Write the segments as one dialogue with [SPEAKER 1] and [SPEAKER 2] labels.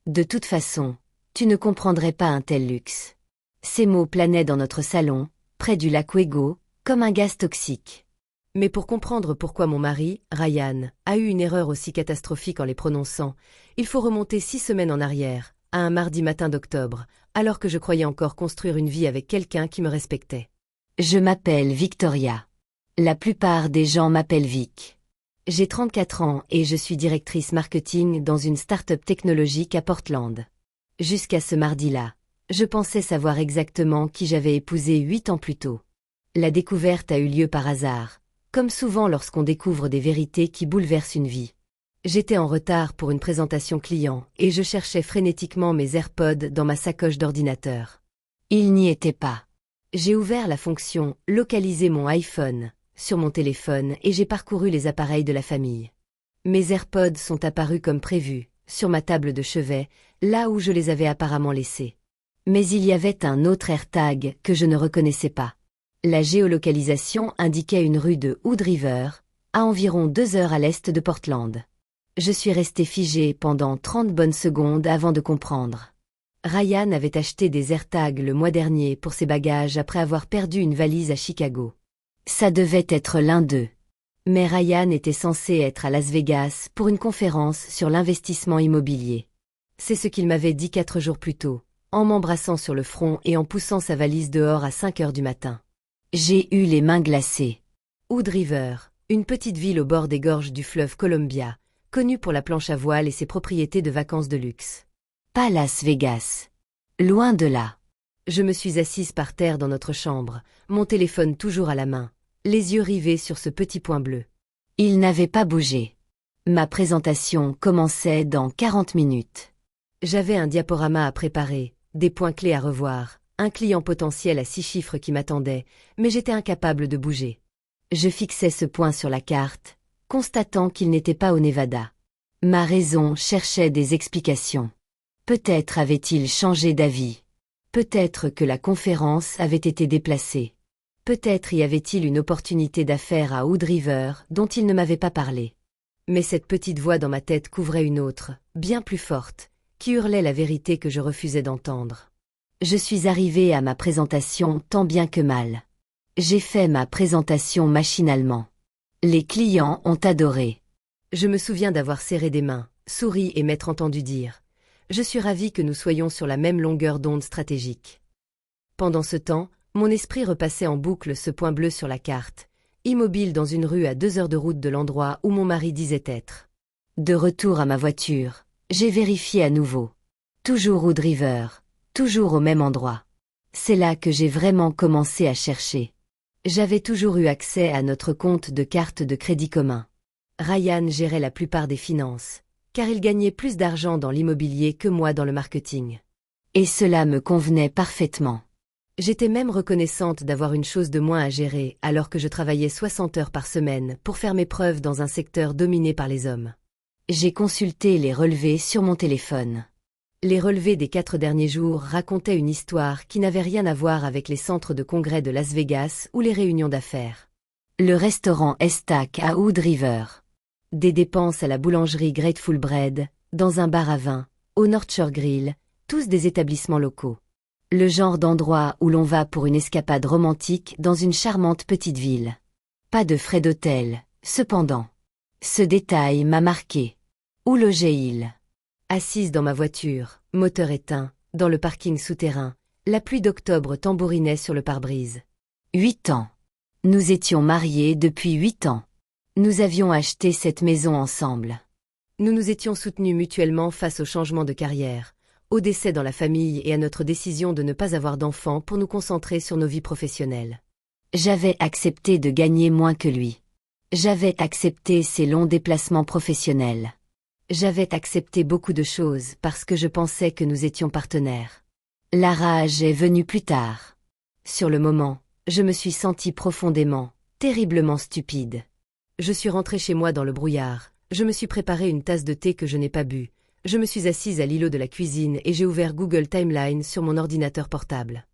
[SPEAKER 1] De toute façon, tu ne comprendrais pas un tel luxe. Ces mots planaient dans notre salon, près du lac Ouégo, comme un gaz toxique.
[SPEAKER 2] Mais pour comprendre pourquoi mon mari, Ryan, a eu une erreur aussi catastrophique en les prononçant, il faut remonter 6 semaines en arrière, à un mardi matin d'octobre, alors que je croyais encore construire une vie avec quelqu'un qui me respectait.
[SPEAKER 1] Je m'appelle Victoria. La plupart des gens m'appellent Vic. J'ai 34 ans et je suis directrice marketing dans une start-up technologique à Portland. Jusqu'à ce mardi-là, je pensais savoir exactement qui j'avais épousé 8 ans plus tôt. La découverte a eu lieu par hasard, comme souvent lorsqu'on découvre des vérités qui bouleversent une vie. J'étais en retard pour une présentation client et je cherchais frénétiquement mes AirPods dans ma sacoche d'ordinateur. Ils n'y étaient pas.
[SPEAKER 2] J'ai ouvert la fonction « Localiser mon iPhone » sur mon téléphone et j'ai parcouru les appareils de la famille. Mes AirPods sont apparus comme prévu, sur ma table de chevet, là où je les avais apparemment laissés.
[SPEAKER 1] Mais il y avait un autre AirTag que je ne reconnaissais pas. La géolocalisation indiquait une rue de Hood River, à environ 2 heures à l'est de Portland. Je suis restée figée pendant 30 bonnes secondes avant de comprendre.
[SPEAKER 2] Ryan avait acheté des AirTags le mois dernier pour ses bagages après avoir perdu une valise à Chicago.
[SPEAKER 1] Ça devait être l'un d'eux.
[SPEAKER 2] Mais Ryan était censé être à Las Vegas pour une conférence sur l'investissement immobilier. C'est ce qu'il m'avait dit 4 jours plus tôt, en m'embrassant sur le front et en poussant sa valise dehors à 5 heures du matin.
[SPEAKER 1] J'ai eu les mains glacées.
[SPEAKER 2] Hood River, une petite ville au bord des gorges du fleuve Columbia, connue pour la planche à voile et ses propriétés de vacances de luxe.
[SPEAKER 1] Pas Las Vegas. Loin de là.
[SPEAKER 2] Je me suis assise par terre dans notre chambre, mon téléphone toujours à la main, les yeux rivés sur ce petit point bleu.
[SPEAKER 1] Il n'avait pas bougé. Ma présentation commençait dans 40 minutes.
[SPEAKER 2] J'avais un diaporama à préparer, des points clés à revoir, un client potentiel à 6 chiffres qui m'attendait, mais j'étais incapable de bouger.
[SPEAKER 1] Je fixais ce point sur la carte, constatant qu'il n'était pas au Nevada. Ma raison cherchait des explications. Peut-être avait-il changé d'avis. Peut-être que la conférence avait été déplacée.
[SPEAKER 2] Peut-être y avait-il une opportunité d'affaires à Hood River dont il ne m'avait pas parlé. Mais cette petite voix dans ma tête couvrait une autre, bien plus forte, qui hurlait la vérité que je refusais d'entendre.
[SPEAKER 1] Je suis arrivée à ma présentation tant bien que mal. J'ai fait ma présentation machinalement. Les clients ont adoré.
[SPEAKER 2] Je me souviens d'avoir serré des mains, souri et m'être entendu dire « Je suis ravi que nous soyons sur la même longueur d'onde stratégique ». Pendant ce temps, mon esprit repassait en boucle ce point bleu sur la carte, immobile dans une rue à 2 heures de route de l'endroit où mon mari disait être.
[SPEAKER 1] De retour à ma voiture, j'ai vérifié à nouveau. Toujours Hood River, toujours au même endroit. C'est là que j'ai vraiment commencé à chercher. J'avais toujours eu accès à notre compte de carte de crédit commun.
[SPEAKER 2] Ryan gérait la plupart des finances, car il gagnait plus d'argent dans l'immobilier que moi dans le marketing.
[SPEAKER 1] Et cela me convenait parfaitement.
[SPEAKER 2] J'étais même reconnaissante d'avoir une chose de moins à gérer alors que je travaillais 60 heures par semaine pour faire mes preuves dans un secteur dominé par les hommes.
[SPEAKER 1] J'ai consulté les relevés sur mon téléphone.
[SPEAKER 2] Les relevés des 4 derniers jours racontaient une histoire qui n'avait rien à voir avec les centres de congrès de Las Vegas ou les réunions d'affaires.
[SPEAKER 1] Le restaurant Estac à Hood River.
[SPEAKER 2] Des dépenses à la boulangerie Grateful Bread, dans un bar à vin, au North Shore Grill, tous des établissements locaux.
[SPEAKER 1] Le genre d'endroit où l'on va pour une escapade romantique dans une charmante petite ville. Pas de frais d'hôtel, cependant. Ce détail m'a marqué. Où logeait-il ?
[SPEAKER 2] Assise dans ma voiture, moteur éteint, dans le parking souterrain, la pluie d'octobre tambourinait sur le pare-brise.
[SPEAKER 1] 8 ans. Nous étions mariés depuis 8 ans. Nous avions acheté cette maison ensemble.
[SPEAKER 2] Nous nous étions soutenus mutuellement face au changement de carrière, au décès dans la famille et à notre décision de ne pas avoir d'enfants pour nous concentrer sur nos vies professionnelles.
[SPEAKER 1] J'avais accepté de gagner moins que lui. J'avais accepté ses longs déplacements professionnels.
[SPEAKER 2] J'avais accepté beaucoup de choses parce que je pensais que nous étions partenaires.
[SPEAKER 1] La rage est venue plus tard.
[SPEAKER 2] Sur le moment, je me suis sentie profondément, terriblement stupide. Je suis rentrée chez moi dans le brouillard, je me suis préparé une tasse de thé que je n'ai pas bu, je me suis assise à l'îlot de la cuisine et j'ai ouvert Google Timeline sur mon ordinateur portable.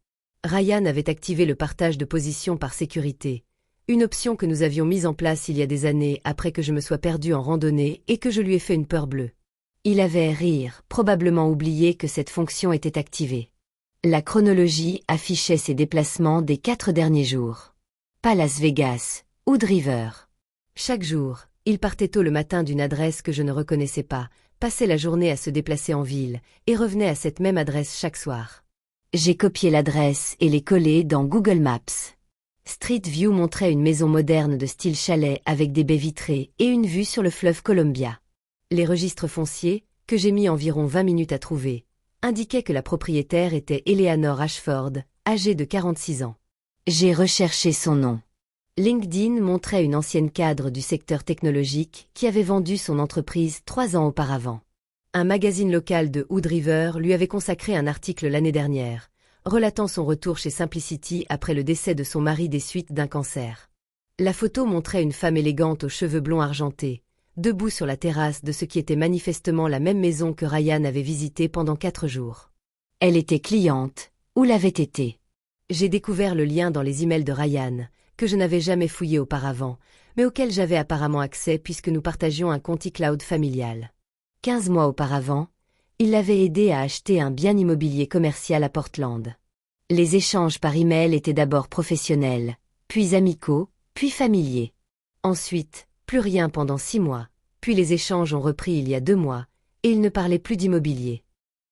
[SPEAKER 2] Ryan avait activé le partage de position par sécurité, une option que nous avions mise en place il y a des années après que je me sois perdue en randonnée et que je lui ai fait une peur bleue.
[SPEAKER 1] Il avait rire, probablement oublié que cette fonction était activée. La chronologie affichait ses déplacements des 4 derniers jours. Pas Las Vegas, Hood River. Chaque jour, il partait tôt le matin d'une adresse que je ne reconnaissais pas, passait la journée à se déplacer en ville, et revenait à cette même adresse chaque soir. J'ai copié l'adresse et l'ai collée dans Google Maps. Street View montrait une maison moderne de style chalet avec des baies vitrées et une vue sur le fleuve Columbia. Les registres fonciers, que j'ai mis environ 20 minutes à trouver, indiquaient que la propriétaire était Eleanor Ashford, âgée de 46 ans. J'ai recherché son nom. LinkedIn montrait une ancienne cadre du secteur technologique qui avait vendu son entreprise 3 ans auparavant. Un magazine local de Hood River lui avait consacré un article l'année dernière, relatant son retour chez Simplicity après le décès de son mari des suites d'un cancer. La photo montrait une femme élégante aux cheveux blonds argentés, debout sur la terrasse de ce qui était manifestement la même maison que Ryan avait visitée pendant 4 jours. Elle était cliente, ou l'avait été. J'ai découvert le lien dans les emails de Ryan, que je n'avais jamais fouillé auparavant, mais auquel j'avais apparemment accès puisque nous partagions un compte iCloud familial. 15 mois auparavant, il l'avait aidé à acheter un bien immobilier commercial à Portland. Les échanges par email étaient d'abord professionnels, puis amicaux, puis familiers. Ensuite, plus rien pendant 6 mois, puis les échanges ont repris il y a 2 mois, et il ne parlait plus d'immobilier.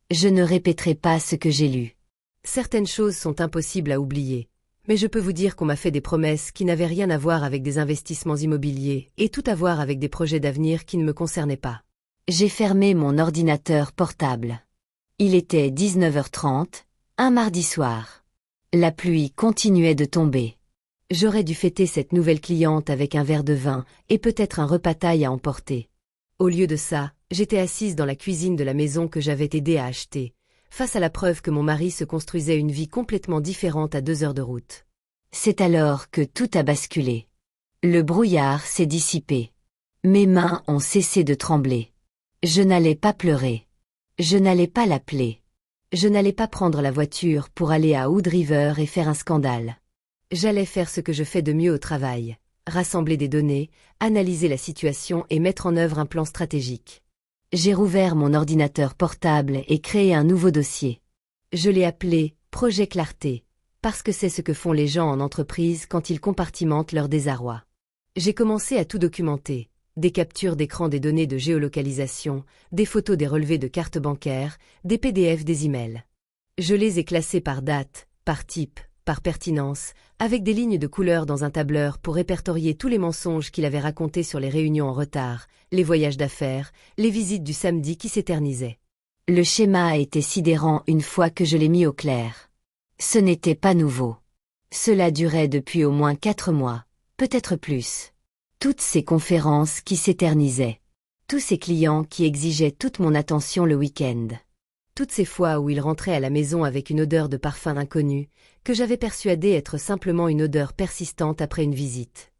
[SPEAKER 1] Je ne répéterai pas ce que j'ai lu. Certaines choses sont impossibles à oublier, mais je peux vous dire qu'on m'a fait des promesses qui n'avaient rien à voir avec des investissements immobiliers et tout à voir avec des projets d'avenir qui ne me concernaient pas. J'ai fermé mon ordinateur portable. Il était 19h30, un mardi soir. La pluie continuait de tomber. J'aurais dû fêter cette nouvelle cliente avec un verre de vin et peut-être un repas thaï à emporter. Au lieu de ça, j'étais assise dans la cuisine de la maison que j'avais aidé à acheter, face à la preuve que mon mari se construisait une vie complètement différente à 2 heures de route. C'est alors que tout a basculé. Le brouillard s'est dissipé. Mes mains ont cessé de trembler. Je n'allais pas pleurer. Je n'allais pas l'appeler. Je n'allais pas prendre la voiture pour aller à Hood River et faire un scandale. J'allais faire ce que je fais de mieux au travail, rassembler des données, analyser la situation et mettre en œuvre un plan stratégique. J'ai rouvert mon ordinateur portable et créé un nouveau dossier. Je l'ai appelé « Projet Clarté », parce que c'est ce que font les gens en entreprise quand ils compartimentent leur désarroi. J'ai commencé à tout documenter, des captures d'écran des données de géolocalisation, des photos des relevés de cartes bancaires, des PDF des emails. Je les ai classés par date, par type, par pertinence, avec des lignes de couleur dans un tableur pour répertorier tous les mensonges qu'il avait racontés sur les réunions en retard, les voyages d'affaires, les visites du samedi qui s'éternisaient. Le schéma a été sidérant une fois que je l'ai mis au clair. Ce n'était pas nouveau. Cela durait depuis au moins 4 mois, peut-être plus. Toutes ces conférences qui s'éternisaient. Tous ces clients qui exigeaient toute mon attention le week-end. Toutes ces fois où il rentrait à la maison avec une odeur de parfum inconnu, que j'avais persuadé être simplement une odeur persistante après une visite.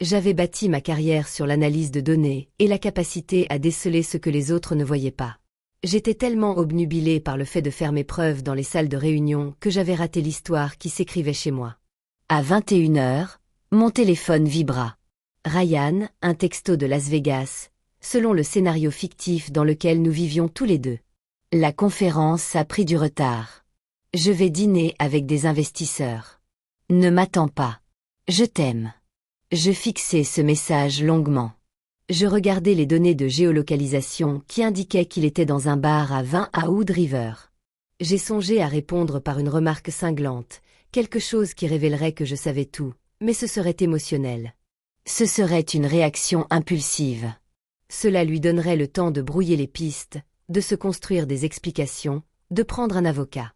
[SPEAKER 1] J'avais bâti ma carrière sur l'analyse de données et la capacité à déceler ce que les autres ne voyaient pas. J'étais tellement obnubilée par le fait de faire mes preuves dans les salles de réunion que j'avais raté l'histoire qui s'écrivait chez moi. À 21h, mon téléphone vibra. Ryan, un texto de Las Vegas, selon le scénario fictif dans lequel nous vivions tous les deux. La conférence a pris du retard. Je vais dîner avec des investisseurs. Ne m'attends pas. Je t'aime. Je fixais ce message longuement. Je regardais les données de géolocalisation qui indiquaient qu'il était dans un bar à 20 à Hood River. J'ai songé à répondre par une remarque cinglante, quelque chose qui révélerait que je savais tout, mais ce serait émotionnel. Ce serait une réaction impulsive. Cela lui donnerait le temps de brouiller les pistes, de se construire des explications, de prendre un avocat.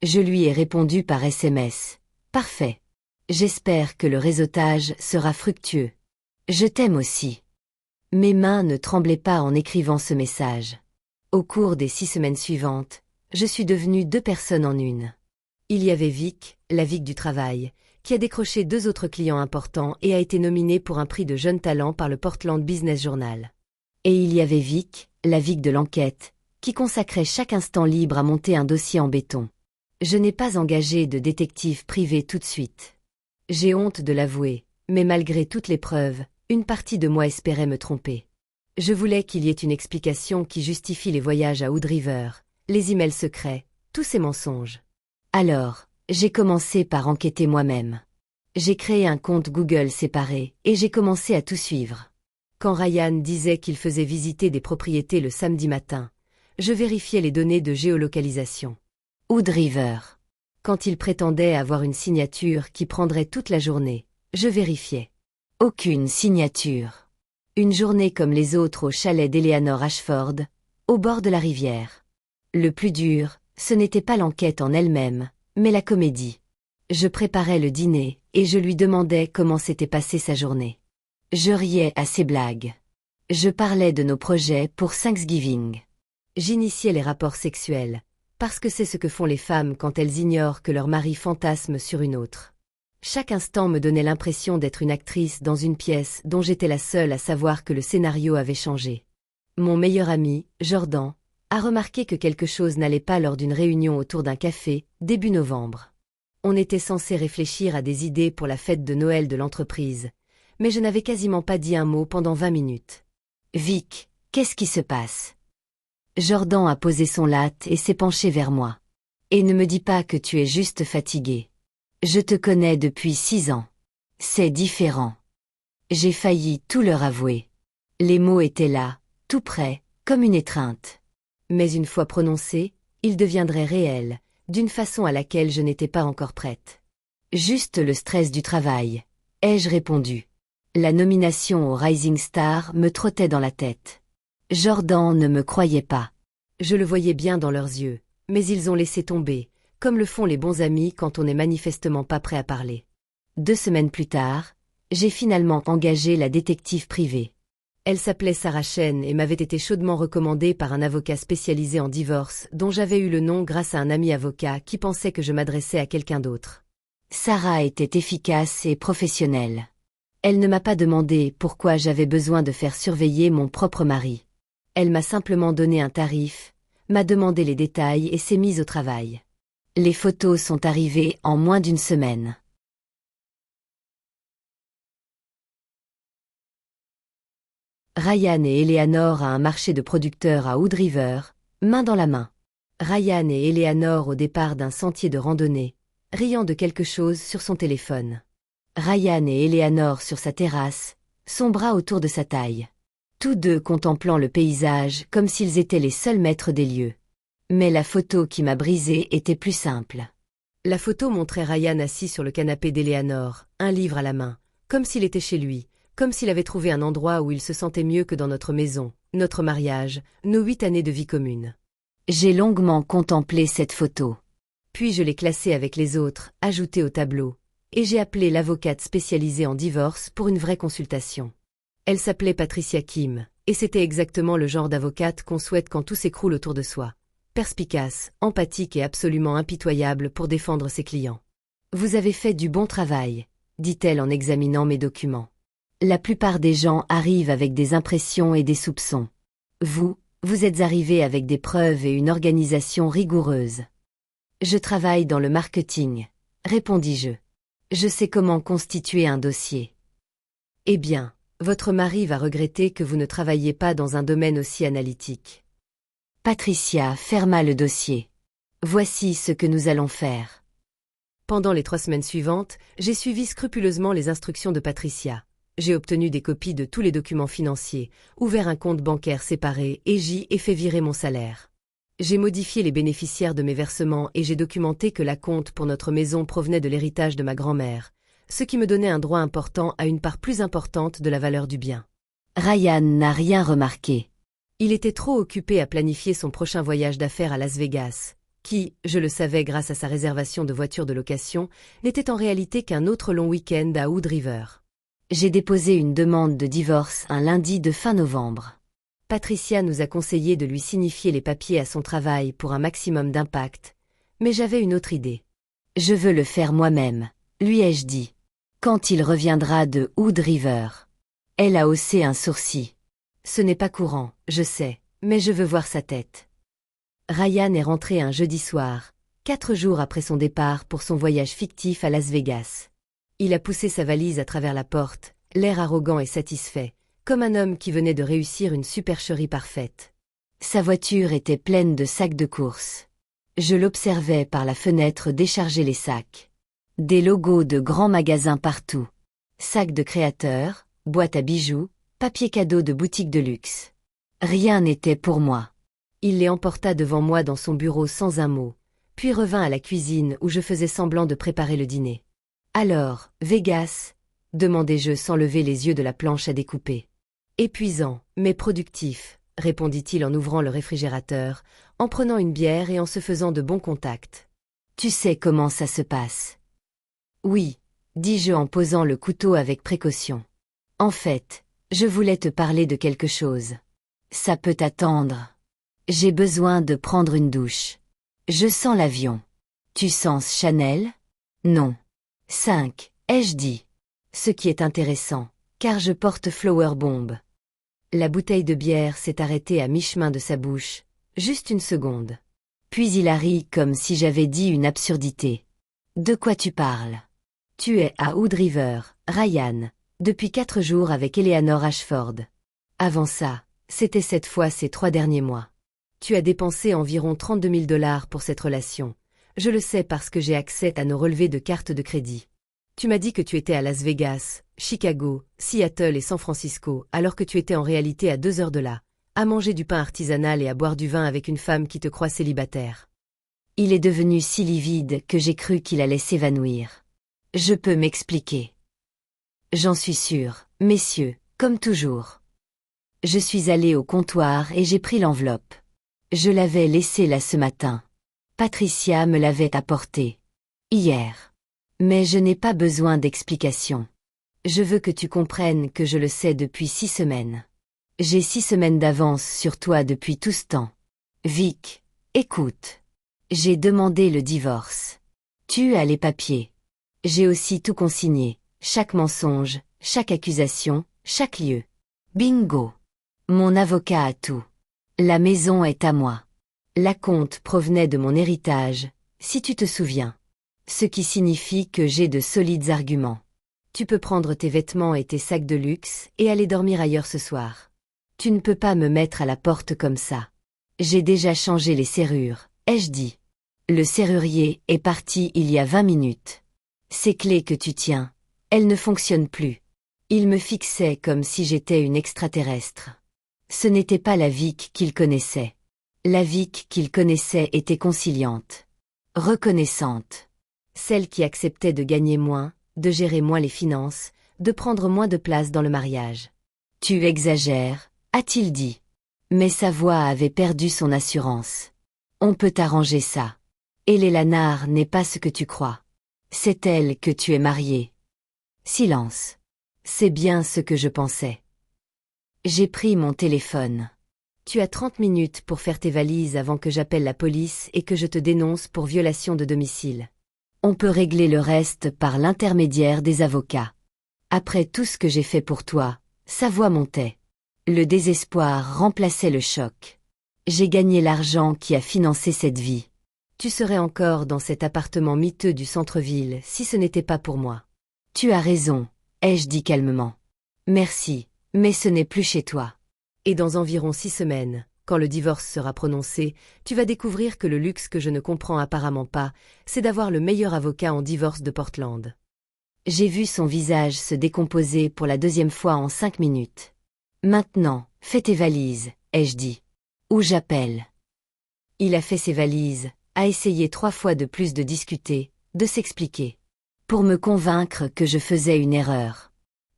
[SPEAKER 1] Je lui ai répondu par SMS. Parfait. J'espère que le réseautage sera fructueux. Je t'aime aussi. Mes mains ne tremblaient pas en écrivant ce message. Au cours des 6 semaines suivantes, je suis devenue 2 personnes en une. Il y avait Vic, la Vic du travail, qui a décroché 2 autres clients importants et a été nominée pour un prix de jeune talent par le Portland Business Journal. Et il y avait Vic, la Vic de l'enquête, qui consacrait chaque instant libre à monter un dossier en béton. Je n'ai pas engagé de détective privé tout de suite. J'ai honte de l'avouer, mais malgré toutes les preuves, une partie de moi espérait me tromper.
[SPEAKER 2] Je voulais qu'il y ait une explication qui justifie les voyages à Wood River, les emails secrets, tous ces mensonges.
[SPEAKER 1] Alors, j'ai commencé par enquêter moi-même. J'ai créé un compte Google séparé, et j'ai commencé à tout suivre.
[SPEAKER 2] Quand Ryan disait qu'il faisait visiter des propriétés le samedi matin, je vérifiais les données de géolocalisation.
[SPEAKER 1] Wood River.
[SPEAKER 2] Quand il prétendait avoir une signature qui prendrait toute la journée, je vérifiais.
[SPEAKER 1] Aucune signature. Une journée comme les autres au chalet d'Eleanor Ashford, au bord de la rivière. Le plus dur, ce n'était pas l'enquête en elle-même, mais la comédie. Je préparais le dîner, et je lui demandais comment s'était passée sa journée. Je riais à ses blagues. Je parlais de nos projets pour Thanksgiving.
[SPEAKER 2] J'initiais les rapports sexuels, parce que c'est ce que font les femmes quand elles ignorent que leur mari fantasme sur une autre. Chaque instant me donnait l'impression d'être une actrice dans une pièce dont j'étais la seule à savoir que le scénario avait changé. Mon meilleur ami, Jordan, a remarqué que quelque chose n'allait pas lors d'une réunion autour d'un café, début novembre. On était censé réfléchir à des idées pour la fête de Noël de l'entreprise, mais je n'avais quasiment pas dit un mot pendant 20 minutes.
[SPEAKER 1] Vic, qu'est-ce qui se passe? Jordan a posé son latte et s'est penché vers moi. Et ne me dis pas que tu es juste fatigué. Je te connais depuis 6 ans. C'est différent. J'ai failli tout leur avouer. Les mots étaient là, tout près, comme une étreinte.
[SPEAKER 2] Mais une fois prononcés, ils deviendraient réels, d'une façon à laquelle je n'étais pas encore prête.
[SPEAKER 1] Juste le stress du travail, ai-je répondu. La nomination au Rising Star me trottait dans la tête. Jordan ne me croyait pas.
[SPEAKER 2] Je le voyais bien dans leurs yeux, mais ils ont laissé tomber, comme le font les bons amis quand on n'est manifestement pas prêt à parler.
[SPEAKER 1] 2 semaines plus tard, j'ai finalement engagé la détective privée.
[SPEAKER 2] Elle s'appelait Sarah Chen et m'avait été chaudement recommandée par un avocat spécialisé en divorce dont j'avais eu le nom grâce à un ami avocat qui pensait que je m'adressais à quelqu'un d'autre.
[SPEAKER 1] Sarah était efficace et professionnelle. Elle ne m'a pas demandé pourquoi j'avais besoin de faire surveiller mon propre mari.
[SPEAKER 2] Elle m'a simplement donné un tarif, m'a demandé les détails et s'est mise au travail.
[SPEAKER 1] Les photos sont arrivées en moins d'1 semaine.
[SPEAKER 2] Ryan et Eleanor à un marché de producteurs à Wood River, main dans la main. Ryan et Eleanor au départ d'un sentier de randonnée, riant de quelque chose sur son téléphone.
[SPEAKER 1] Ryan et Eleanor sur sa terrasse, son bras autour de sa taille. Tous deux contemplant le paysage comme s'ils étaient les seuls maîtres des lieux. Mais la photo qui m'a brisée était plus simple.
[SPEAKER 2] La photo montrait Ryan assis sur le canapé d'Eleanor, un livre à la main, comme s'il était chez lui, comme s'il avait trouvé un endroit où il se sentait mieux que dans notre maison, notre mariage, nos 8 années de vie commune.
[SPEAKER 1] J'ai longuement contemplé cette photo.
[SPEAKER 2] Puis je l'ai classée avec les autres, ajoutée au tableau, et j'ai appelé l'avocate spécialisée en divorce pour une vraie consultation. Elle s'appelait Patricia Kim, et c'était exactement le genre d'avocate qu'on souhaite quand tout s'écroule autour de soi. Perspicace, empathique et absolument impitoyable pour défendre ses clients.
[SPEAKER 1] « Vous avez fait du bon travail », dit-elle en examinant mes documents. « La plupart des gens arrivent avec des impressions et des soupçons. Vous êtes arrivé avec des preuves et une organisation rigoureuse. »« Je travaille dans le marketing », répondis-je. « Je sais comment constituer un dossier. »«
[SPEAKER 2] Eh bien, votre mari va regretter que vous ne travailliez pas dans un domaine aussi analytique. »
[SPEAKER 1] Patricia ferma le dossier. « Voici ce que nous allons faire. »
[SPEAKER 2] Pendant les 3 semaines suivantes, j'ai suivi scrupuleusement les instructions de Patricia. J'ai obtenu des copies de tous les documents financiers, ouvert un compte bancaire séparé et j'y ai fait virer mon salaire. J'ai modifié les bénéficiaires de mes versements et j'ai documenté que l'acompte pour notre maison provenait de l'héritage de ma grand-mère, ce qui me donnait un droit important à une part plus importante de la valeur du bien.
[SPEAKER 1] Ryan n'a rien remarqué.
[SPEAKER 2] Il était trop occupé à planifier son prochain voyage d'affaires à Las Vegas, qui, je le savais grâce à sa réservation de voiture de location, n'était en réalité qu'un autre long week-end à Wood River.
[SPEAKER 1] J'ai déposé une demande de divorce un lundi de fin novembre.
[SPEAKER 2] Patricia nous a conseillé de lui signifier les papiers à son travail pour un maximum d'impact, mais j'avais une autre idée.
[SPEAKER 1] « Je veux le faire moi-même », lui ai-je dit. « Quand il reviendra de Wood River. » Elle a haussé un sourcil.
[SPEAKER 2] « Ce n'est pas courant, je sais, mais je veux voir sa tête. » Ryan est rentré un jeudi soir, 4 jours après son départ pour son voyage fictif à Las Vegas. Il a poussé sa valise à travers la porte, l'air arrogant et satisfait, comme un homme qui venait de réussir une supercherie parfaite.
[SPEAKER 1] Sa voiture était pleine de sacs de course. Je l'observais par la fenêtre décharger les sacs. Des logos de grands magasins partout. Sacs de créateurs, boîtes à bijoux, papier cadeau de boutiques de luxe. Rien n'était pour moi.
[SPEAKER 2] Il les emporta devant moi dans son bureau sans un mot, puis revint à la cuisine où je faisais semblant de préparer le dîner. « Alors, Vegas ?» demandai-je sans lever les yeux de la planche à découper. « Épuisant, mais productif », répondit-il en ouvrant le réfrigérateur, en prenant une bière et en se faisant de bons contacts.
[SPEAKER 1] « Tu sais comment ça se passe. »«
[SPEAKER 2] Oui, » dis-je en posant le couteau avec précaution.
[SPEAKER 1] « En fait, je voulais te parler de quelque chose. Ça peut attendre. J'ai besoin de prendre une douche. Je sens l'avion. Tu sens Chanel? Non. 5, ai-je dit.
[SPEAKER 2] Ce qui est intéressant, car je porte Flower Bomb. La bouteille de bière s'est arrêtée à mi-chemin de sa bouche, juste une seconde.
[SPEAKER 1] Puis il a ri comme si j'avais dit une absurdité. De quoi tu parles?
[SPEAKER 2] Tu es à Hood River, Ryan, depuis 4 jours avec Eleanor Ashford. Avant ça, c'était cette fois ces 3 derniers mois. Tu as dépensé environ 32 000 $ pour cette relation. Je le sais parce que j'ai accès à nos relevés de carte de crédit. Tu m'as dit que tu étais à Las Vegas, Chicago, Seattle et San Francisco, alors que tu étais en réalité à 2 heures de là, à manger du pain artisanal et à boire du vin avec une femme qui te croit célibataire.
[SPEAKER 1] Il est devenu si livide que j'ai cru qu'il allait s'évanouir. Je peux m'expliquer. J'en suis sûre, messieurs, comme toujours. Je suis allée au comptoir et j'ai pris l'enveloppe. Je l'avais laissée là ce matin. Patricia me l'avait apportée. Hier. Mais je n'ai pas besoin d'explications. Je veux que tu comprennes que je le sais depuis 6 semaines. J'ai 6 semaines d'avance sur toi depuis tout ce temps. Vic, écoute. J'ai demandé le divorce. Tu as les papiers. J'ai aussi tout consigné, chaque mensonge, chaque accusation, chaque lieu. Bingo. Mon avocat a tout. La maison est à moi. L'acompte provenait de mon héritage, si tu te souviens. Ce qui signifie que j'ai de solides arguments.
[SPEAKER 2] Tu peux prendre tes vêtements et tes sacs de luxe et aller dormir ailleurs ce soir.
[SPEAKER 1] Tu ne peux pas me mettre à la porte comme ça. J'ai déjà changé les serrures, ai-je dit. Le serrurier est parti il y a 20 minutes. Ces clés que tu tiens, elles ne fonctionnent plus. Il me fixait comme si j'étais une extraterrestre. Ce n'était pas la Vic qu'il connaissait. La Vic qu'il connaissait était conciliante. Reconnaissante.
[SPEAKER 2] Celle qui acceptait de gagner moins, de gérer moins les finances, de prendre moins de place dans le mariage.
[SPEAKER 1] Tu exagères, a-t-il dit. Mais sa voix avait perdu son assurance. On peut arranger ça. Et Lanard n'est pas ce que tu crois. C'est elle que tu es mariée. Silence.
[SPEAKER 2] C'est bien ce que je pensais.
[SPEAKER 1] J'ai pris mon téléphone.
[SPEAKER 2] Tu as 30 minutes pour faire tes valises avant que j'appelle la police et que je te dénonce pour violation de domicile.
[SPEAKER 1] On peut régler le reste par l'intermédiaire des avocats. Après tout ce que j'ai fait pour toi, sa voix montait. Le désespoir remplaçait le choc. J'ai gagné l'argent qui a financé cette vie.
[SPEAKER 2] Tu serais encore dans cet appartement miteux du centre-ville si ce n'était pas pour moi.
[SPEAKER 1] Tu as raison, ai-je dit calmement. Merci, mais ce n'est plus chez toi.
[SPEAKER 2] Et dans environ 6 semaines, quand le divorce sera prononcé, tu vas découvrir que le luxe que je ne comprends apparemment pas, c'est d'avoir le meilleur avocat en divorce de Portland.
[SPEAKER 1] J'ai vu son visage se décomposer pour la 2e fois en 5 minutes. Maintenant, fais tes valises, ai-je dit. Ou j'appelle.
[SPEAKER 2] Il a fait ses valises, a essayé 3 fois de plus de discuter, de s'expliquer.
[SPEAKER 1] Pour me convaincre que je faisais une erreur.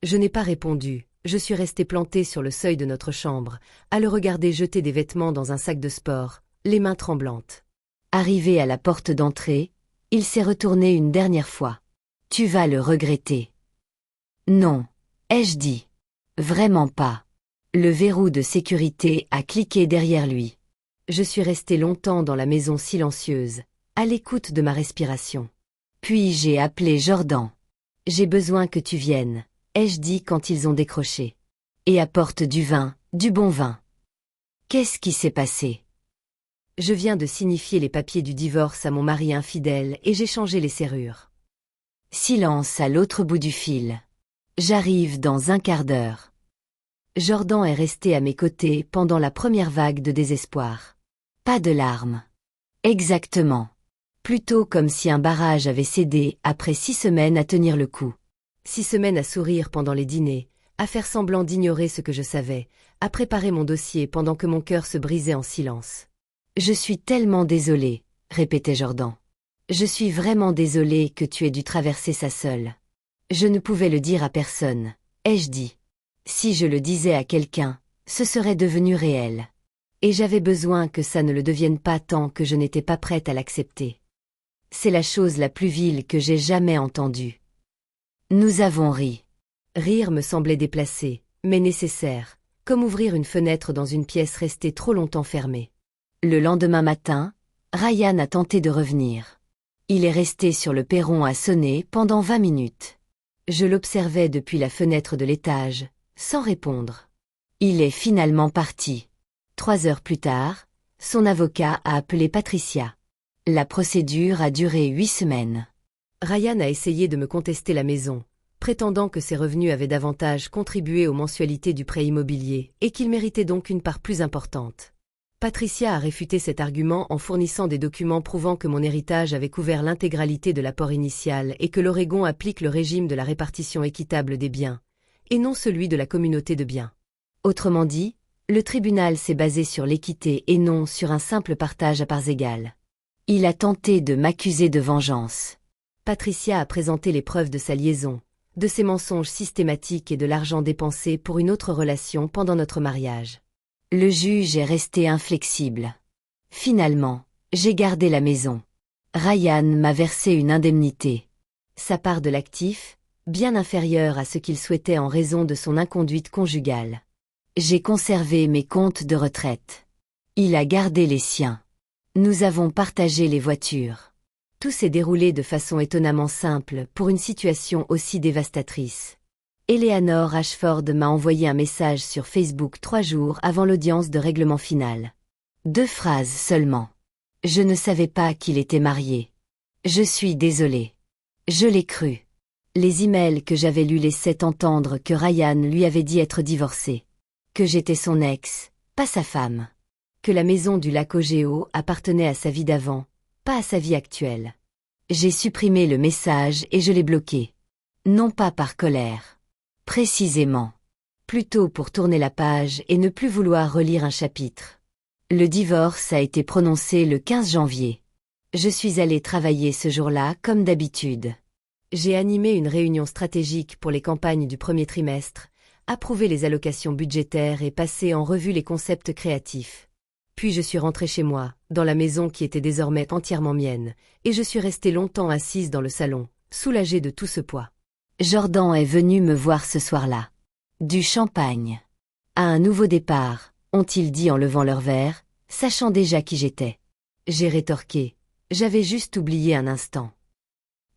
[SPEAKER 2] Je n'ai pas répondu. Je suis resté planté sur le seuil de notre chambre, à le regarder jeter des vêtements dans un sac de sport, les mains tremblantes.
[SPEAKER 1] Arrivé à la porte d'entrée, il s'est retourné une dernière fois. Tu vas le regretter. Non, ai-je dit. Vraiment pas. Le verrou de sécurité a cliqué derrière lui.
[SPEAKER 2] Je suis resté longtemps dans la maison silencieuse, à l'écoute de ma respiration.
[SPEAKER 1] Puis j'ai appelé Jordan. J'ai besoin que tu viennes, ai-je dit quand ils ont décroché. Et apporte du vin, du bon vin. Qu'est-ce qui s'est passé?
[SPEAKER 2] Je viens de signifier les papiers du divorce à mon mari infidèle et j'ai changé les serrures.
[SPEAKER 1] Silence à l'autre bout du fil. J'arrive dans un quart d'heure. Jordan est resté à mes côtés pendant la première vague de désespoir. Pas de larmes. Exactement. Plutôt comme si un barrage avait cédé après 6 semaines à tenir le coup.
[SPEAKER 2] 6 semaines à sourire pendant les dîners, à faire semblant d'ignorer ce que je savais, à préparer mon dossier pendant que mon cœur se brisait en silence.
[SPEAKER 1] Je suis tellement désolé, répétait Jordan. Je suis vraiment désolé que tu aies dû traverser ça seul. Je ne pouvais le dire à personne, ai-je dit. Si je le disais à quelqu'un, ce serait devenu réel. Et j'avais besoin que ça ne le devienne pas tant que je n'étais pas prête à l'accepter. C'est la chose la plus vile que j'ai jamais entendue. Nous avons ri.
[SPEAKER 2] Rire me semblait déplacé, mais nécessaire, comme ouvrir une fenêtre dans une pièce restée trop longtemps fermée.
[SPEAKER 1] Le lendemain matin, Ryan a tenté de revenir. Il est resté sur le perron à sonner pendant 20 minutes.
[SPEAKER 2] Je l'observais depuis la fenêtre de l'étage, sans répondre.
[SPEAKER 1] Il est finalement parti. 3 heures plus tard, son avocat a appelé Patricia. La procédure a duré 8 semaines.
[SPEAKER 2] Ryan a essayé de me contester la maison, prétendant que ses revenus avaient davantage contribué aux mensualités du prêt immobilier et qu'il méritait donc une part plus importante. Patricia a réfuté cet argument en fournissant des documents prouvant que mon héritage avait couvert l'intégralité de l'apport initial et que l'Oregon applique le régime de la répartition équitable des biens, et non celui de la communauté de biens.
[SPEAKER 1] Autrement dit, le tribunal s'est basé sur l'équité et non sur un simple partage à parts égales. Il a tenté de m'accuser de vengeance.
[SPEAKER 2] Patricia a présenté les preuves de sa liaison, de ses mensonges systématiques et de l'argent dépensé pour une autre relation pendant notre mariage.
[SPEAKER 1] Le juge est resté inflexible. Finalement, j'ai gardé la maison. Ryan m'a versé une indemnité.
[SPEAKER 2] Sa part de l'actif, bien inférieure à ce qu'il souhaitait en raison de son inconduite conjugale.
[SPEAKER 1] J'ai conservé mes comptes de retraite. Il a gardé les siens. Nous avons partagé les voitures.
[SPEAKER 2] Tout s'est déroulé de façon étonnamment simple pour une situation aussi dévastatrice.
[SPEAKER 1] Eleanor Ashford m'a envoyé un message sur Facebook 3 jours avant l'audience de règlement final. 2 phrases seulement. Je ne savais pas qu'il était marié. Je suis désolée. Je l'ai cru. Les emails que j'avais lus laissaient entendre que Ryan lui avait dit être divorcé. Que j'étais son ex, pas sa femme.
[SPEAKER 2] Que la maison du lac Ogeo appartenait à sa vie d'avant, pas à sa vie actuelle.
[SPEAKER 1] J'ai supprimé le message et je l'ai bloqué. Non pas par colère. Précisément. Plutôt pour tourner la page et ne plus vouloir relire un chapitre. Le divorce a été prononcé le 15 janvier. Je suis allée travailler ce jour-là comme d'habitude.
[SPEAKER 2] J'ai animé une réunion stratégique pour les campagnes du premier trimestre, approuvé les allocations budgétaires et passé en revue les concepts créatifs. Puis je suis rentrée chez moi, dans la maison qui était désormais entièrement mienne, et je suis restée longtemps assise dans le salon, soulagée de tout ce poids.
[SPEAKER 1] Jordan est venu me voir ce soir-là. Du champagne. À un nouveau départ, ont-ils dit en levant leur verre, sachant déjà qui j'étais.
[SPEAKER 2] J'ai rétorqué. J'avais juste oublié un instant.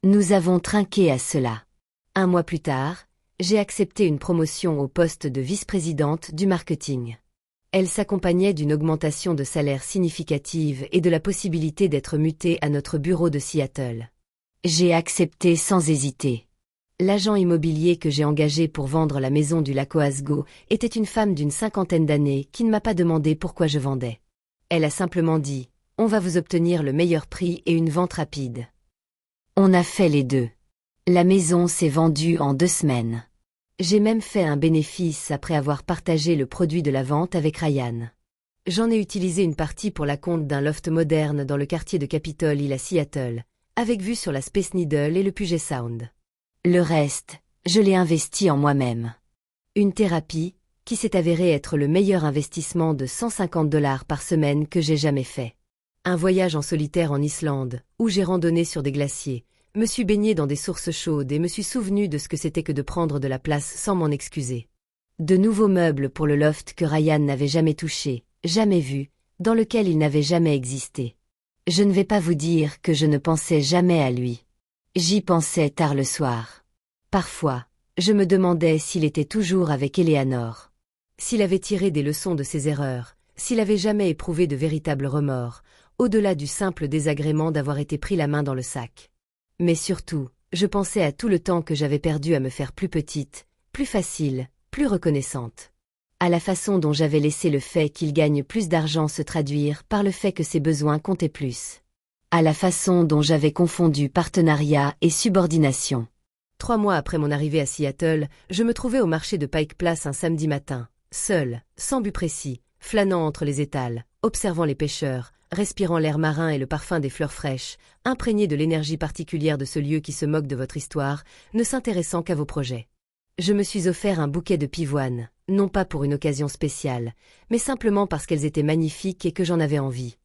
[SPEAKER 1] Nous avons trinqué à cela.
[SPEAKER 2] 1 mois plus tard, j'ai accepté une promotion au poste de vice-présidente du marketing. Elle s'accompagnait d'une augmentation de salaire significative et de la possibilité d'être mutée à notre bureau de Seattle.
[SPEAKER 1] J'ai accepté sans hésiter.
[SPEAKER 2] L'agent immobilier que j'ai engagé pour vendre la maison du lac Oasgo était une femme d'une 50aine d'années qui ne m'a pas demandé pourquoi je vendais. Elle a simplement dit « On va vous obtenir le meilleur prix et une vente rapide ».
[SPEAKER 1] On a fait les deux. La maison s'est vendue en 2 semaines.
[SPEAKER 2] J'ai même fait un bénéfice après avoir partagé le produit de la vente avec Ryan. J'en ai utilisé une partie pour la compte d'un loft moderne dans le quartier de Capitol Hill à Seattle, avec vue sur la Space Needle et le Puget Sound.
[SPEAKER 1] Le reste, je l'ai investi en moi-même.
[SPEAKER 2] Une thérapie, qui s'est avérée être le meilleur investissement de $150 par semaine que j'ai jamais fait. Un voyage en solitaire en Islande, où j'ai randonné sur des glaciers, me suis baigné dans des sources chaudes et me suis souvenu de ce que c'était que de prendre de la place sans m'en excuser.
[SPEAKER 1] De nouveaux meubles pour le loft que Ryan n'avait jamais touché, jamais vu, dans lequel il n'avait jamais existé. Je ne vais pas vous dire que je ne pensais jamais à lui. J'y pensais tard le soir. Parfois, je me demandais s'il était toujours avec Eleanor.
[SPEAKER 2] S'il avait tiré des leçons de ses erreurs, s'il avait jamais éprouvé de véritables remords, au-delà du simple désagrément d'avoir été pris la main dans le sac. Mais surtout, je pensais à tout le temps que j'avais perdu à me faire plus petite, plus facile, plus reconnaissante.
[SPEAKER 1] à la façon dont j'avais laissé le fait qu'il gagne plus d'argent se traduire par le fait que ses besoins comptaient plus. À la façon dont j'avais confondu partenariat et subordination.
[SPEAKER 2] 3 mois après mon arrivée à Seattle, je me trouvais au marché de Pike Place un samedi matin, seul, sans but précis, flânant entre les étals, observant les pêcheurs, respirant l'air marin et le parfum des fleurs fraîches, imprégné de l'énergie particulière de ce lieu qui se moque de votre histoire, ne s'intéressant qu'à vos projets. Je me suis offert un bouquet de pivoines, non pas pour une occasion spéciale, mais simplement parce qu'elles étaient magnifiques et que j'en avais envie.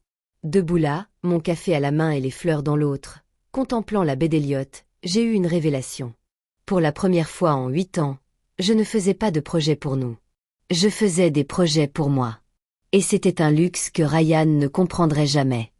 [SPEAKER 2] Debout là, mon café à la main et les fleurs dans l'autre, contemplant la baie d'Eliot, j'ai eu une révélation. Pour la première fois en 8 ans, je ne faisais pas de projet pour nous. Je faisais des projets pour moi. Et c'était un luxe que Ryan ne comprendrait jamais.